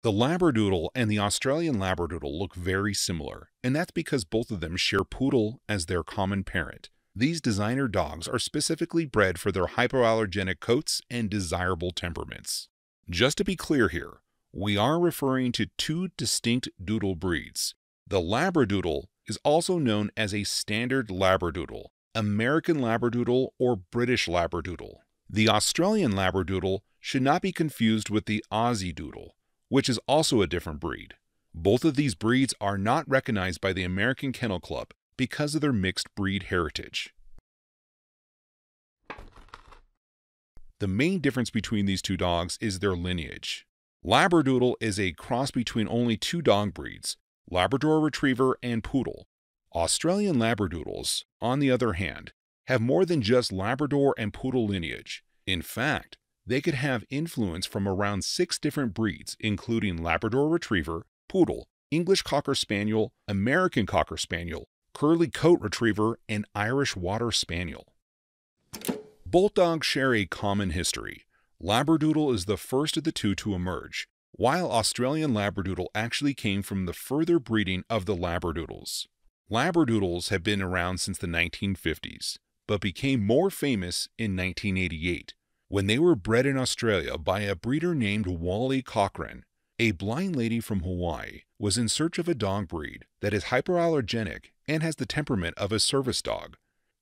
The Labradoodle and the Australian Labradoodle look very similar, and that's because both of them share poodle as their common parent. These designer dogs are specifically bred for their hypoallergenic coats and desirable temperaments. Just to be clear here, we are referring to two distinct doodle breeds. The Labradoodle is also known as a standard Labradoodle, American Labradoodle, or British Labradoodle. The Australian Labradoodle should not be confused with the Aussiedoodle, which is also a different breed. Both of these breeds are not recognized by the American Kennel Club because of their mixed breed heritage. The main difference between these two dogs is their lineage. Labradoodle is a cross between only two dog breeds, Labrador Retriever and Poodle. Australian Labradoodles, on the other hand, have more than just Labrador and Poodle lineage. In fact, they could have influence from around 6 different breeds, including Labrador Retriever, Poodle, English Cocker Spaniel, American Cocker Spaniel, Curly Coat Retriever, and Irish Water Spaniel. Both dogs share a common history. Labradoodle is the first of the two to emerge, while Australian Labradoodle actually came from the further breeding of the Labradoodles. Labradoodles have been around since the 1950s, but became more famous in 1988, when they were bred in Australia by a breeder named Wally Cochran. A blind lady from Hawaii was in search of a dog breed that is hyperallergenic and has the temperament of a service dog.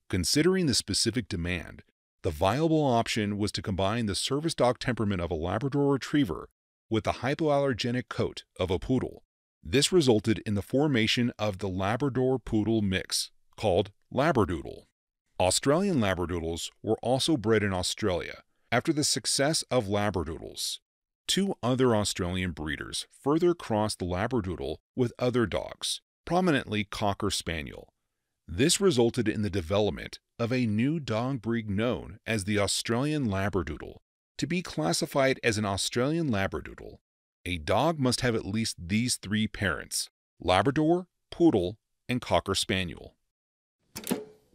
Considering the specific demand, the viable option was to combine the service dog temperament of a Labrador Retriever with the hypoallergenic coat of a poodle. This resulted in the formation of the Labrador-Poodle mix, called Labradoodle. Australian Labradoodles were also bred in Australia after the success of Labradoodles. 2 other Australian breeders further crossed the Labradoodle with other dogs, prominently Cocker Spaniel. This resulted in the development of a new dog breed known as the Australian Labradoodle. To be classified as an Australian Labradoodle, a dog must have at least these 3 parents: Labrador, Poodle, and Cocker Spaniel.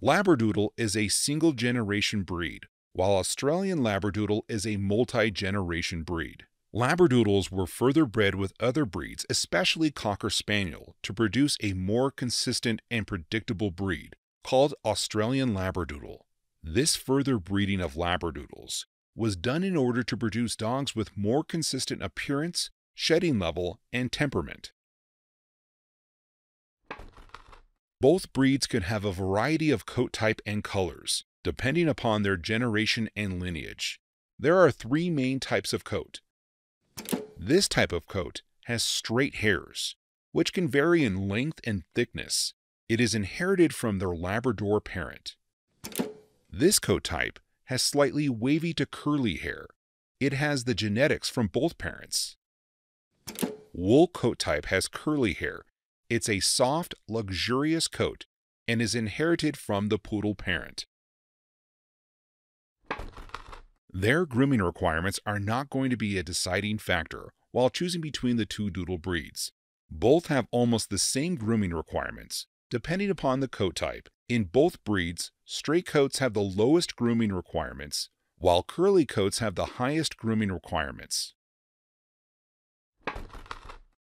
Labradoodle is a single-generation breed, while Australian Labradoodle is a multi-generation breed. Labradoodles were further bred with other breeds, especially Cocker Spaniel, to produce a more consistent and predictable breed called Australian Labradoodle. This further breeding of Labradoodles was done in order to produce dogs with more consistent appearance, shedding level, and temperament. Both breeds could have a variety of coat type and colors, depending upon their generation and lineage. There are 3 main types of coat. This type of coat has straight hairs, which can vary in length and thickness. It is inherited from their Labrador parent. This coat type has slightly wavy to curly hair. It has the genetics from both parents. Wool coat type has curly hair. It's a soft, luxurious coat and is inherited from the Poodle parent. Their grooming requirements are not going to be a deciding factor while choosing between the 2 doodle breeds. Both have almost the same grooming requirements, depending upon the coat type. In both breeds, straight coats have the lowest grooming requirements, while curly coats have the highest grooming requirements.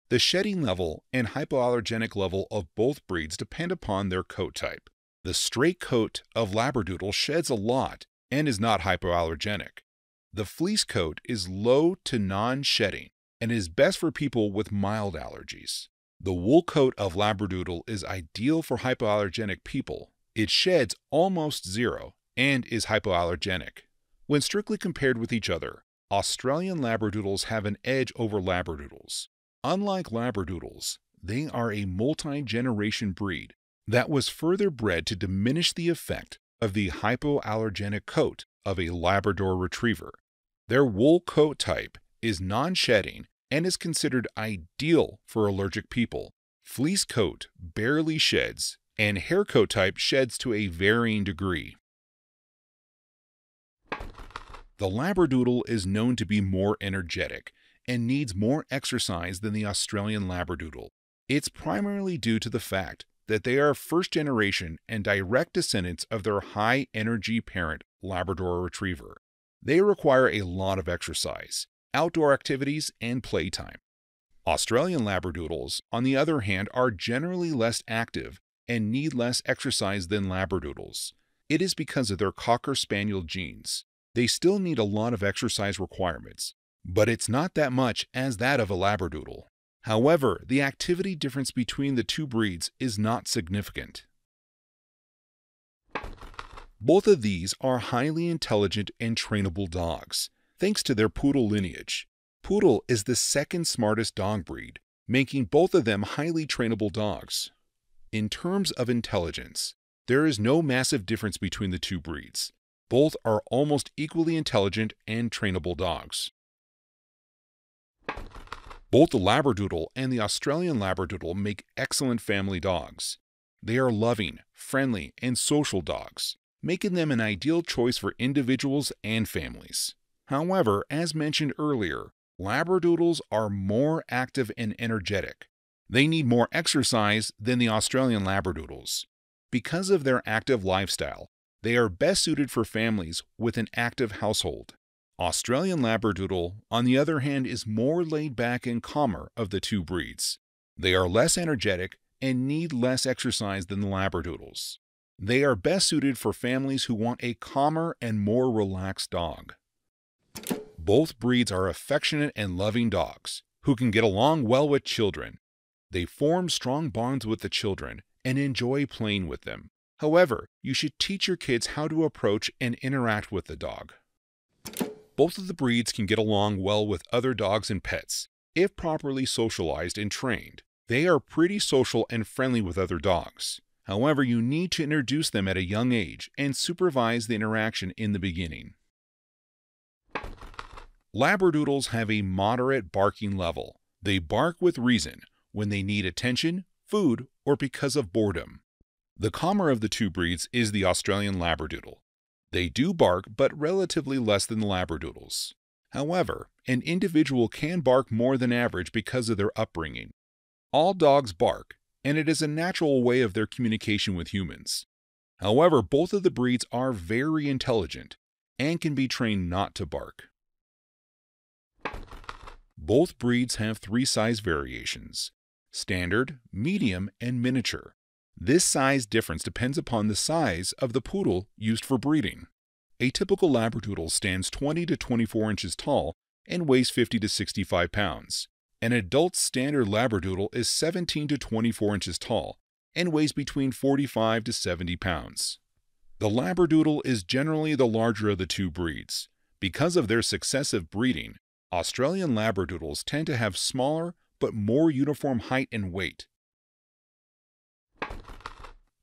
The shedding level and hypoallergenic level of both breeds depend upon their coat type. The straight coat of Labradoodle sheds a lot and is not hypoallergenic. The fleece coat is low to non-shedding and is best for people with mild allergies. The wool coat of Labradoodle is ideal for hypoallergenic people. It sheds almost zero and is hypoallergenic. When strictly compared with each other, Australian Labradoodles have an edge over Labradoodles. Unlike Labradoodles, they are a multi-generation breed that was further bred to diminish the effect of the hypoallergenic coat of a Labrador Retriever. Their wool coat type is non-shedding and is considered ideal for allergic people. Fleece coat barely sheds, and hair coat type sheds to a varying degree. The Labradoodle is known to be more energetic and needs more exercise than the Australian Labradoodle. It's primarily due to the fact that they are first generation and direct descendants of their high-energy parent, Labrador Retriever. They require a lot of exercise, outdoor activities, and playtime. Australian Labradoodles, on the other hand, are generally less active and need less exercise than Labradoodles. It is because of their Cocker Spaniel genes. They still need a lot of exercise requirements, but it's not that much as that of a Labradoodle. However, the activity difference between the two breeds is not significant. Both of these are highly intelligent and trainable dogs, thanks to their poodle lineage. Poodle is the second smartest dog breed, making both of them highly trainable dogs. In terms of intelligence, there is no massive difference between the two breeds. Both are almost equally intelligent and trainable dogs. Both the Labradoodle and the Australian Labradoodle make excellent family dogs. They are loving, friendly, and social dogs, making them an ideal choice for individuals and families. However, as mentioned earlier, Labradoodles are more active and energetic. They need more exercise than the Australian Labradoodles. Because of their active lifestyle, they are best suited for families with an active household. Australian Labradoodle, on the other hand, is more laid back and calmer of the two breeds. They are less energetic and need less exercise than the Labradoodles. They are best suited for families who want a calmer and more relaxed dog. Both breeds are affectionate and loving dogs who can get along well with children. They form strong bonds with the children and enjoy playing with them. However, you should teach your kids how to approach and interact with the dog. Both of the breeds can get along well with other dogs and pets, if properly socialized and trained. They are pretty social and friendly with other dogs. However, you need to introduce them at a young age and supervise the interaction in the beginning. Labradoodles have a moderate barking level. They bark with reason when they need attention, food, or because of boredom. The calmer of the two breeds is the Australian Labradoodle. They do bark, but relatively less than the Labradoodles. However, an individual can bark more than average because of their upbringing. All dogs bark, and it is a natural way of their communication with humans. However, both of the breeds are very intelligent and can be trained not to bark. Both breeds have three size variations: standard, medium, and miniature. This size difference depends upon the size of the poodle used for breeding. A typical Labradoodle stands 20 to 24 inches tall and weighs 50 to 65 pounds. An adult standard Labradoodle is 17 to 24 inches tall and weighs between 45 to 70 pounds. The Labradoodle is generally the larger of the two breeds. Because of their successive breeding, Australian Labradoodles tend to have smaller but more uniform height and weight.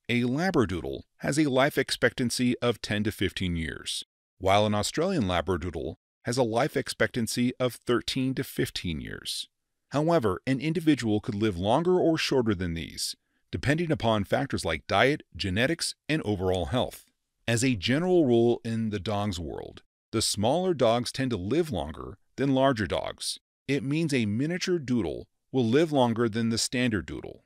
A Labradoodle has a life expectancy of 10 to 15 years, while an Australian Labradoodle has a life expectancy of 13 to 15 years. However, an individual could live longer or shorter than these, depending upon factors like diet, genetics, and overall health. As a general rule in the dog's world, the smaller dogs tend to live longer than larger dogs. It means a miniature doodle will live longer than the standard doodle.